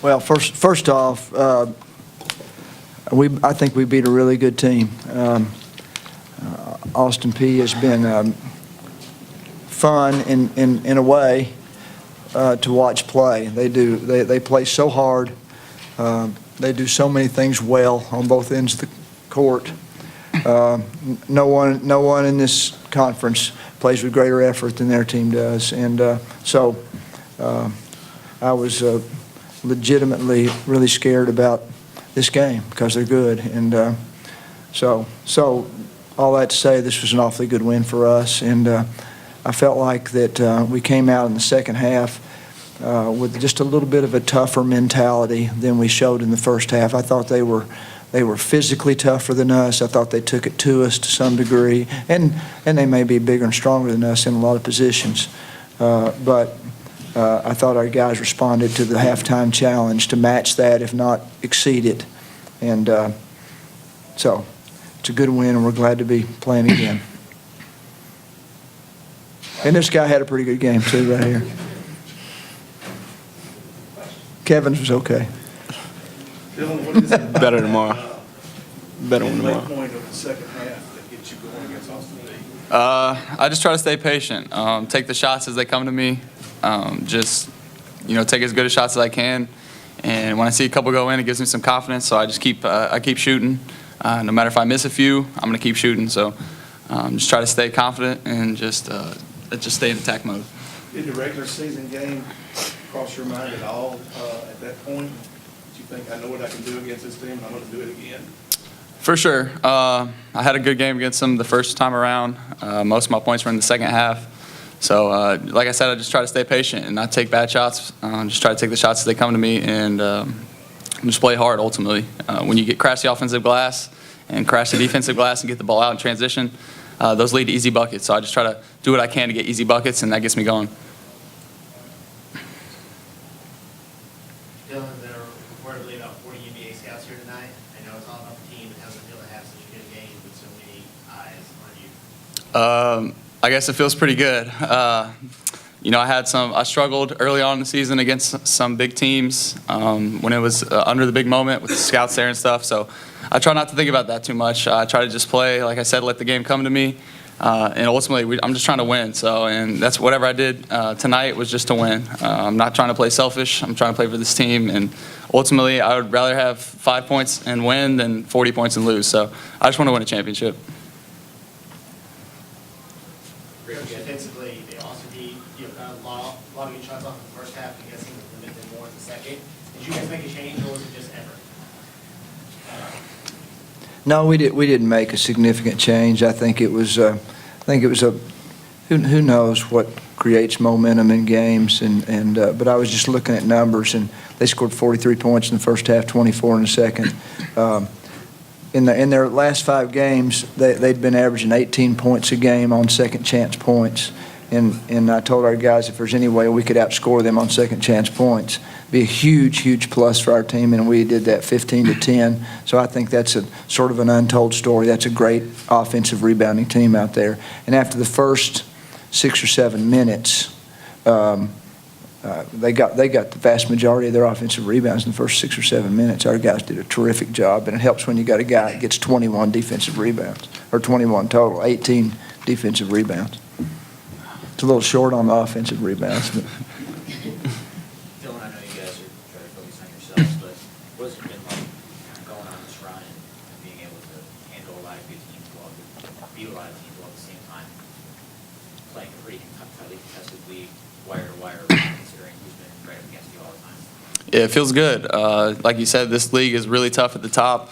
Well, first off, I think we beat a really good team. Austin P has been fun in a way to watch play. They play so hard. They do so many things well on both ends of the court. No one in this conference plays with greater effort than their team does, and so I was legitimately really scared about this game because they're good, and so all that to say, this was an awfully good win for us, and I felt like that we came out in the second half with just a little bit of a tougher mentality than we showed in the first half. I thought they were physically tougher than us. I thought they took it to us to some degree, and they may be bigger and stronger than us in a lot of positions. But I thought our guys responded to the halftime challenge to match that, if not exceed it. And so it's a good win, and we're glad to be playing again. And this guy had a pretty good game, too, right here. Kevin's was okay. Dylan, what is it? Better tomorrow. Better one tomorrow. What point of the second half that gets you going against Austin P? I just try to stay patient. Take the shots as they come to me. Just, take as good a shots as I can. And when I see a couple go in, it gives me some confidence. So I just keep shooting. No matter if I miss a few, I'm going to keep shooting. So just try to stay confident and just stay in attack mode. Did the regular season game cross your mind at all at that point? Did you think, I know what I can do against this team, and I'm going to do it again? For sure. I had a good game against them the first time around. Most of my points were in the second half. So, like I said, I just try to stay patient and not take bad shots. Just try to take the shots as they come to me and just play hard ultimately. When you crash the offensive glass and crash the defensive glass and get the ball out in transition, those lead to easy buckets. So I just try to do what I can to get easy buckets, and that gets me going. Dylan, there are reportedly about 40 NBA scouts here tonight. I know it's all about the team, but how does it feel to have such a good game with so many eyes on you? I guess it feels pretty good. I struggled early on in the season against some big teams when it was under the big moment with the scouts there and stuff. So I try not to think about that too much. I try to just play, like I said, let the game come to me. And ultimately, I'm just trying to win. And that's whatever I did tonight was just to win. I'm not trying to play selfish. I'm trying to play for this team. And ultimately, I would rather have 5 points and win than 40 points and lose. So I just want to win a championship. Defensively, they also need kind of a lot of good shots off in the first half. I'm guessing limited more in the second. Did you guys make a change, or was it just effort? No, we didn't make a significant change. I think it was who knows what creates momentum in games, but I was just looking at numbers, and they scored 43 points in the first half, 24 in the second. In their last 5 games, they'd been averaging 18 points a game on second chance points, and I told our guys if there's any way we could outscore them on second chance points, it'd be a huge plus for our team, and we did that 15-10. So I think that's a sort of an untold story. That's a great offensive rebounding team out there. And after the first 6 or 7 minutes, they got the vast majority of their offensive rebounds in the first 6 or 7 minutes. Our guys did a terrific job, and it helps when you got a guy that gets 21 defensive rebounds, or 21 total, 18 defensive rebounds. It's a little short on the offensive rebounds. But. Dylan, I know you guys are trying to focus on yourselves, but what has it been like going on this run and being able to handle a lot of good teams while beat a lot of teams while at the same time playing a pretty tightly contested league, wire to wire, considering who's been right up against you all the time? Yeah, it feels good. Like you said, this league is really tough at the top.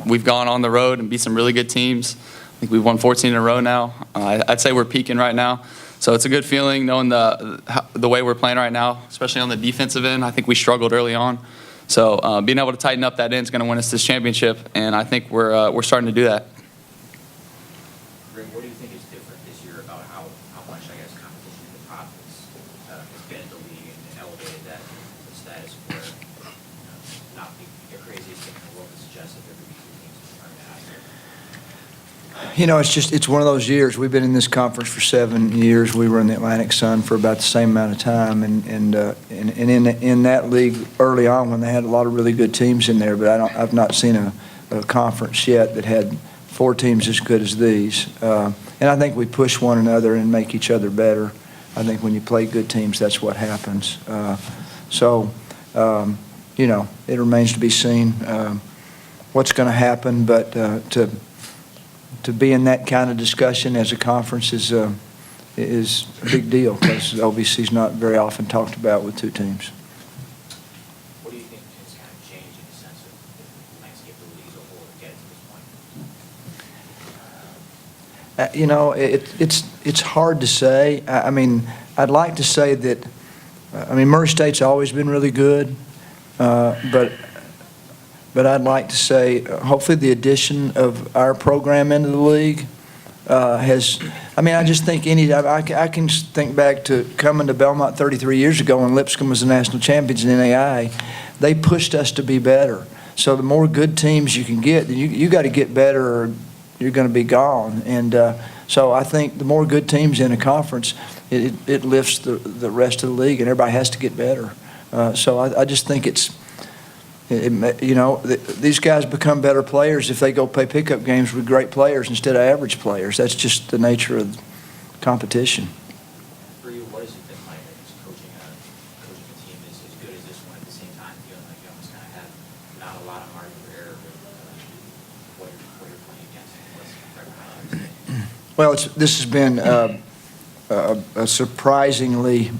We've gone on the road and beat some really good teams. I think we've won 14 in a row now. I'd say we're peaking right now. So it's a good feeling knowing the way we're playing right now, especially on the defensive end. I think we struggled early on. So being able to tighten up that end is going to win us this championship, and I think we're starting to do that. Rick, what do you think is different this year about how much, I guess, competition in the top has been in the league and elevated that the status where not the craziest thing in the world to suggest that there could be 2 teams in the tournament out here? It's one of those years. We've been in this conference for 7 years. We were in the Atlantic Sun for about the same amount of time, and in that league early on when they had a lot of really good teams in there, but I've not seen a conference yet that had 4 teams as good as these. And I think we push one another and make each other better. I think when you play good teams, that's what happens. It remains to be seen what's going to happen, but to be in that kind of discussion as a conference is a big deal because the OVC is not very often talked about with 2 teams. What do you think has kind of changed in the sense of the landscape of the league as a whole to get to this point? It's hard to say. I mean, I'd like to say that, Murray State's always been really good, but I'd like to say hopefully the addition of our program into the league has, I just think I can think back to coming to Belmont 33 years ago when Lipscomb was the national champions in NAI. They pushed us to be better. So the more good teams you can get, you got to get better or you're going to be gone. And so I think the more good teams in a conference, it lifts the rest of the league, and everybody has to get better. So I just think these guys become better players if they go play pickup games with great players instead of average players. That's just the nature of competition. For you, what has it been like, I guess, coaching a team as good as this one at the same time, feeling like you almost kind of have not a lot of margin for error with what you're playing against and what's right behind you? Well, this has been a surprisingly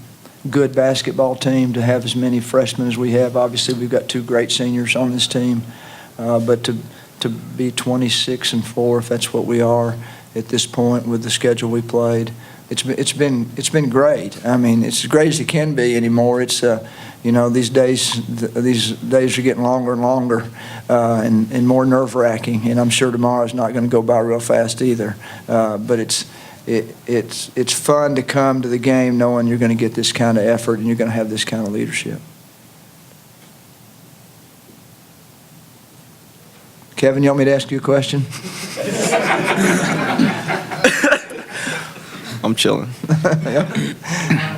good basketball team to have as many freshmen as we have. Obviously, we've got 2 great seniors on this team, but to be 26-4, if that's what we are at this point with the schedule we played, it's been great. It's as great as it can be anymore. It's these days are getting longer and longer, and more nerve-wracking. And I'm sure tomorrow's not going to go by real fast either. But it's fun to come to the game knowing you're going to get this kind of effort and you're going to have this kind of leadership. Kevin, you want me to ask you a question? I'm chilling. Yeah.